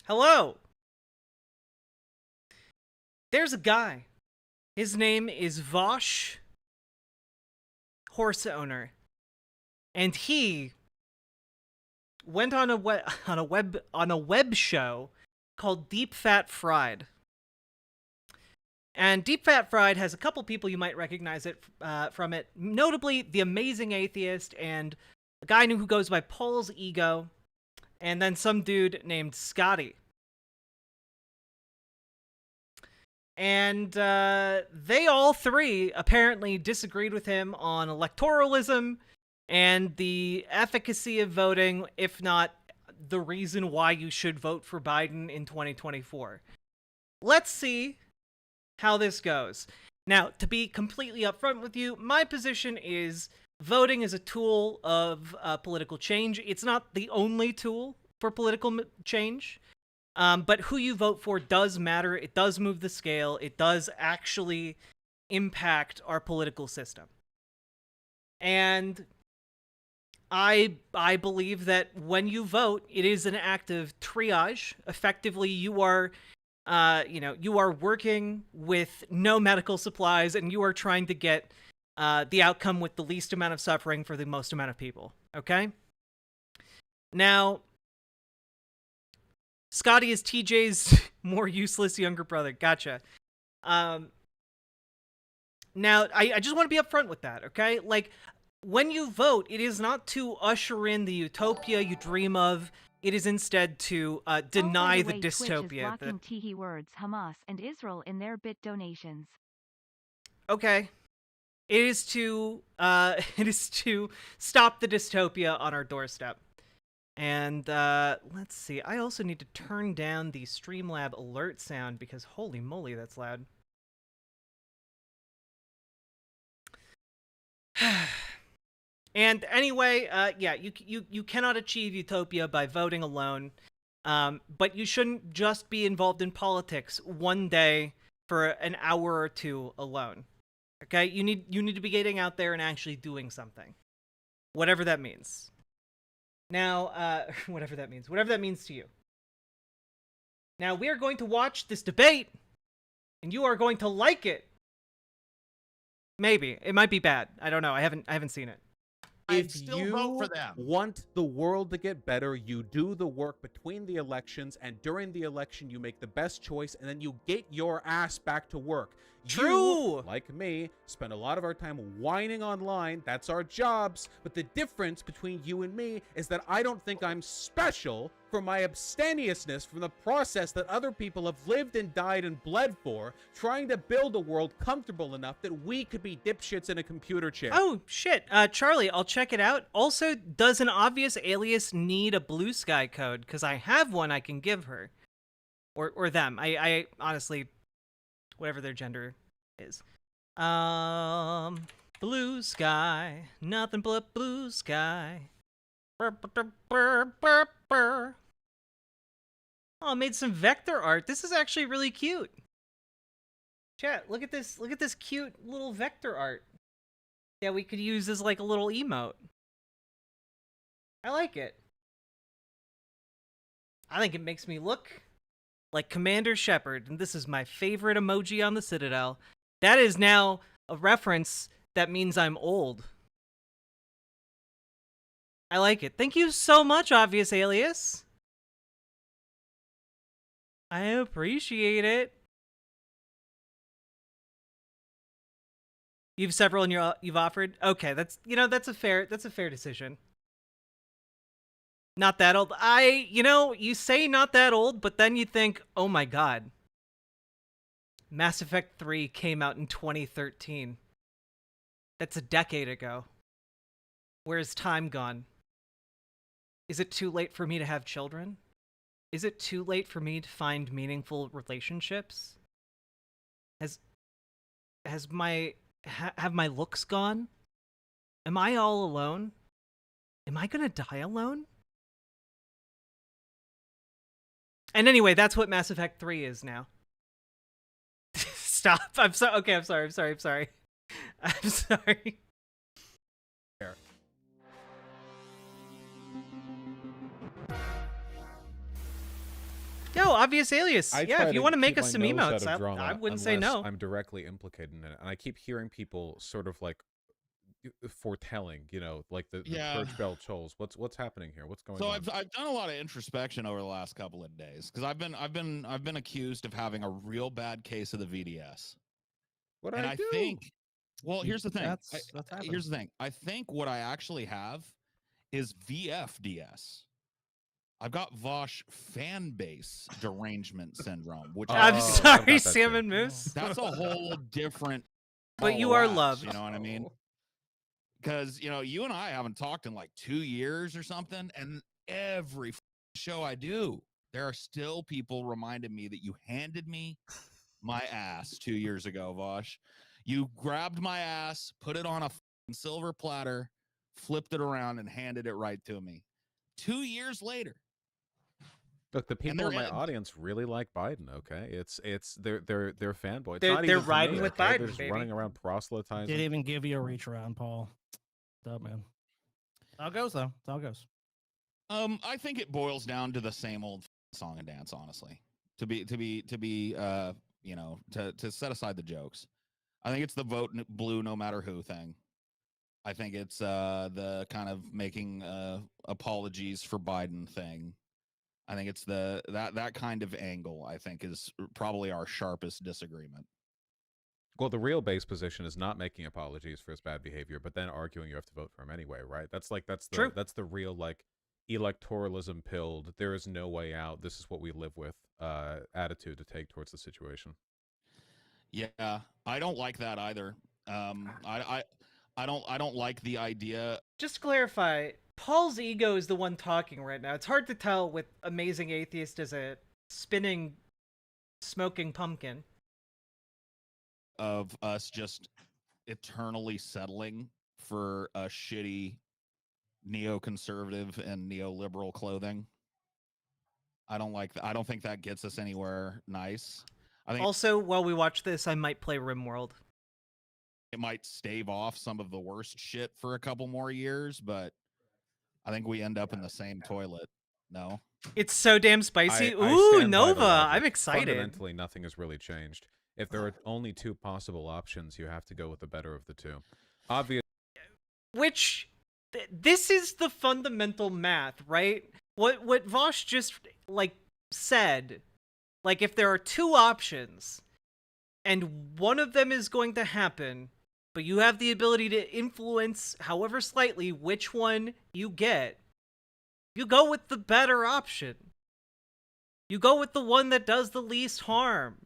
Hello! There's a guy. His name is Vosh, horse owner. And he went on a web show called Deep Fat Fried. And Deep Fat Fried has a couple people you might recognize from it, notably the Amazing Atheist and a guy who goes by Paul's Ego, and then some dude named Scotty. And they all three apparently disagreed with him on electoralism and the efficacy of voting, if not the reason why you should vote for Biden in 2024. Let's see how this goes. Now, to be completely upfront with you, my position is voting is a tool of political change. It's not the only tool for political change. But who you vote for does matter. It does move the scale. It does actually impact our political system. And I believe that when you vote, it is an act of triage. Effectively, you are working with no medical supplies, and you are trying to get the outcome with the least amount of suffering for the most amount of people. Okay? Now, Scotty is TJ's more useless younger brother. Gotcha. Now, I just want to be upfront with that, okay? Like, when you vote, it is not to usher in the utopia you dream of. It is instead to deny the dystopia. Twitch is blocking Teehee words, Hamas, and Israel in their bit donations. Okay. It is to stop the dystopia on our doorstep. And let's see. I also need to turn down the Streamlab alert sound because holy moly, that's loud. And anyway, yeah, you cannot achieve utopia by voting alone. But you shouldn't just be involved in politics one day for an hour or two alone. Okay? You need to be getting out there and actually doing something. Whatever that means. Now, whatever that means to you. Now, we are going to watch this debate, and you are going to like it. Maybe. It might be bad. I don't know. I haven't seen it. If you want the world to get better, you do the work between the elections, and during the election, you make the best choice, and then you get your ass back to work. True! You, like me, spend a lot of our time whining online. That's our jobs. But the difference between you and me is that I don't think I'm special for my abstemiousness from the process that other people have lived and died and bled for, trying to build a world comfortable enough that we could be dipshits in a computer chair. Oh, shit. Charlie, I'll check it out. Also, does an obvious alias need a blue sky code? Because I have one I can give her. Or them. I honestly... whatever their gender is. Blue sky, nothing but blue sky. Oh, I made some vector art. This is actually really cute. Chat, look at this cute little vector art. Yeah, we could use as like a little emote. I like it. I think it makes me look like Commander Shepard, and this is my favorite emoji on the Citadel. That is now a reference that means I'm old. I like it. Thank you so much, Obvious Alias. I appreciate it. You've several in you've offered? Okay, that's a fair decision. Not that old. You say not that old, but then you think, oh my god. Mass Effect 3 came out in 2013. That's a decade ago. Where's time gone? Is it too late for me to have children? Is it too late for me to find meaningful relationships? Have my looks gone? Am I all alone? Am I gonna die alone? And anyway, that's what Mass Effect 3 is now. Stop. I'm sorry. Okay, I'm sorry. I'm sorry. Yo, obvious alias. I Yeah, try if you to want to make keep us my some nose out emotes, of drama I wouldn't say unless no. I'm directly implicated in it, and I keep hearing people sort of like foretelling, you know, like the Yeah. church bell tolls. What's happening here? What's going So on? I've done a lot of introspection over the last couple of days because I've been accused of having a real bad case of the VDS. What And I I do? think, well, here's the thing. That's happening. Here's the thing. I think what I actually have is VFDS. I've got Vosh fan base derangement syndrome, which I'm Oh, I've sorry, got that Sam too. and Moose. that's a whole different. But ball you of are wax, loved. You know what I mean? Because you know, you and I haven't talked in like 2 years or something, and every show I do, there are still people reminding me that you handed me my ass 2 years ago, Vosh. You grabbed my ass, put it on a silver platter, flipped it around, and handed it right to me. 2 years later. Look, the people in my they're- audience really like Biden. Okay, they're fanboy. It's They're- not they're even for riding me, with okay? Biden, They're just baby. running around proselytizing. Didn't even give you a reach around, Paul. Up, man. How it goes though. That's how it goes. I think it boils down to the same old song and dance, honestly. To be you know, to set aside the jokes. I think it's the vote blue no matter who thing. I think it's the kind of making apologies for Biden thing. I think it's that kind of angle, I think, is probably our sharpest disagreement. Well, the real base position is not making apologies for his bad behavior, but then arguing you have to vote for him anyway, right? That's True. That's the real like electoralism pilled. There is no way out. This is what we live with. Attitude to take towards the situation. Yeah, I don't like that either. I don't like the idea. Just to clarify, Paul's ego is the one talking right now. It's hard to tell with Amazing Atheist as a spinning, smoking pumpkin. Of us just eternally settling for a shitty neoconservative and neoliberal clothing. I don't like that. I don't think that gets us anywhere nice. I think Also, while we watch this, I might play RimWorld. it might stave off some of the worst shit for a couple more years, but I think we end up in the same toilet. No. It's so damn spicy. I Ooh, stand by the Nova! logic. I'm excited. Fundamentally, nothing has really changed. If there are only two possible options, you have to go with the better of the two. Obviously, Which, this is the fundamental math, right? What Vosh just, like, said, like, if there are two options, and one of them is going to happen, but you have the ability to influence, however slightly, which one you get, you go with the better option. You go with the one that does the least harm.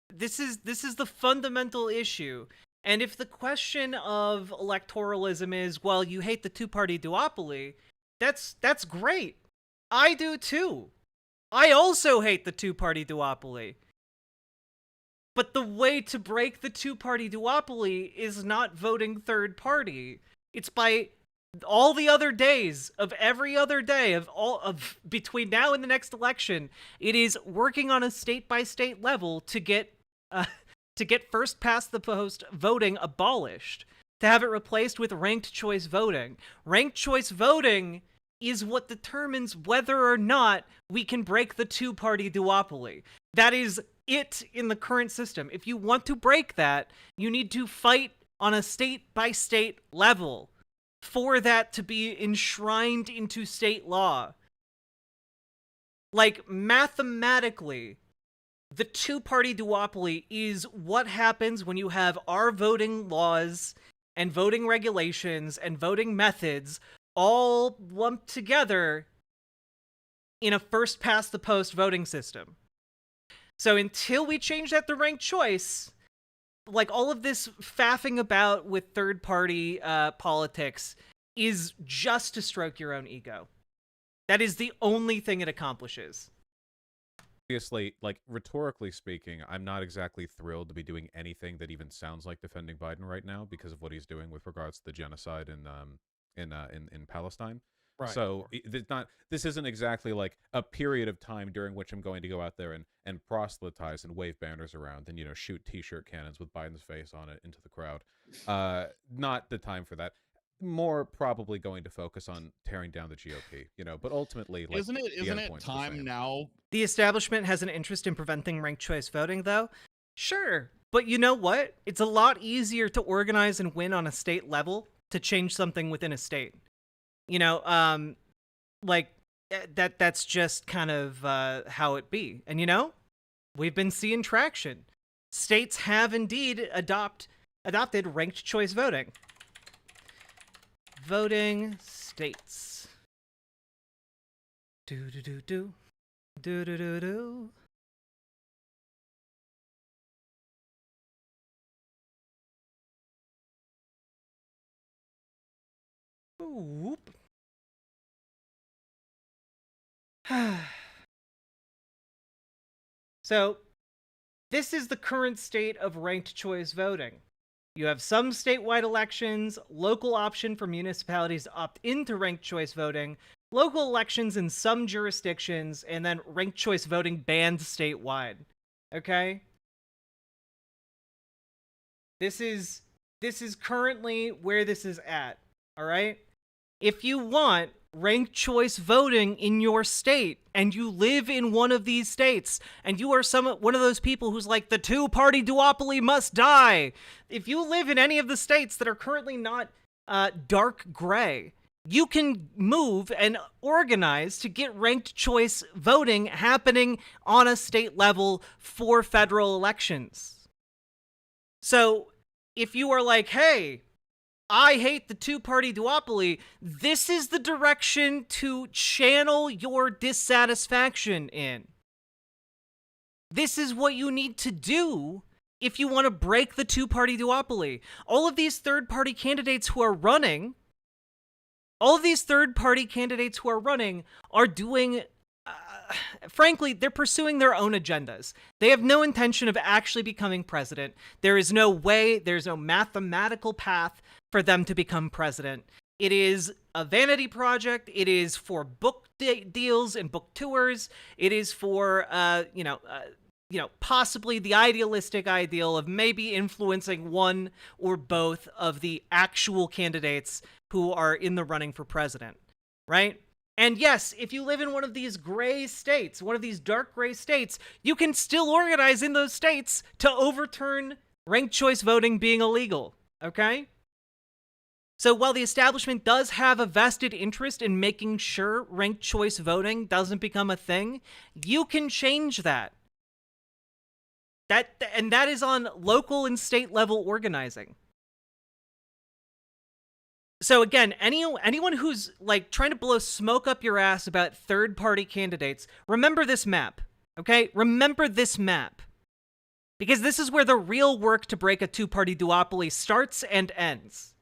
This is the fundamental issue. And if the question of electoralism is, well, you hate the two-party duopoly, that's great. I do too. I also hate the two-party duopoly. But the way to break the two-party duopoly is not voting third party. It's by all the other days of every other day of between now and the next election. It is working on a state-by-state level to get first past the post voting abolished, to have it replaced with ranked choice voting. Ranked choice voting is what determines whether or not we can break the two-party duopoly. That is it in the current system. If you want to break that, you need to fight on a state-by-state level for that to be enshrined into state law. Like, mathematically, the two-party duopoly is what happens when you have our voting laws and voting regulations and voting methods all lumped together in a first-past-the-post voting system. So until we change that to ranked choice, like, all of this faffing about with third-party politics is just to stroke your own ego. That is the only thing it accomplishes. obviously, like rhetorically speaking, I'm not exactly thrilled to be doing anything that even sounds like defending Biden right now because of what he's doing with regards to the genocide in Palestine. Right. So this isn't exactly like a period of time during which I'm going to go out there and proselytize and wave banners around and, you know, shoot t-shirt cannons with Biden's face on it into the crowd. Not the time for that. more probably going to focus on tearing down the GOP, you know, but ultimately, like, Isn't it the endpoint's the time same. now? The establishment has an interest in preventing ranked choice voting, though? Sure. But you know what? It's a lot easier to organize and win on a state level to change something within a state. You know, that's just kind of how it be. And you know, we've been seeing traction. States have indeed adopted ranked choice voting. Voting states. Do do do do. Do do do do. Whoop. So, this is the current state of ranked choice voting. You have some statewide elections, local option for municipalities to opt into ranked choice voting, local elections in some jurisdictions, and then ranked choice voting banned statewide. Okay? This is currently where this is at. All right? If you want ranked choice voting in your state and you live in one of these states and you are one of those people who's like, the two-party duopoly must die. If you live in any of the states that are currently not dark gray, you can move and organize to get ranked choice voting happening on a state level for federal elections. So if you are like, hey, I hate the two-party duopoly, this is the direction to channel your dissatisfaction in. This is what you need to do if you want to break the two-party duopoly. All of these third-party candidates who are running, are doing, frankly, they're pursuing their own agendas. They have no intention of actually becoming president. There is no way, there's no mathematical path for them to become president. It is a vanity project. It is for book deals and book tours. It is for, possibly the idealistic ideal of maybe influencing one or both of the actual candidates who are in the running for president, right? And yes, if you live in one of these gray states, one of these dark gray states, you can still organize in those states to overturn ranked choice voting being illegal, okay? So while the establishment does have a vested interest in making sure ranked choice voting doesn't become a thing, you can change that. That is on local and state level organizing. So again, anyone who's like trying to blow smoke up your ass about third-party candidates, remember this map, okay? Remember this map. Because this is where the real work to break a two-party duopoly starts and ends.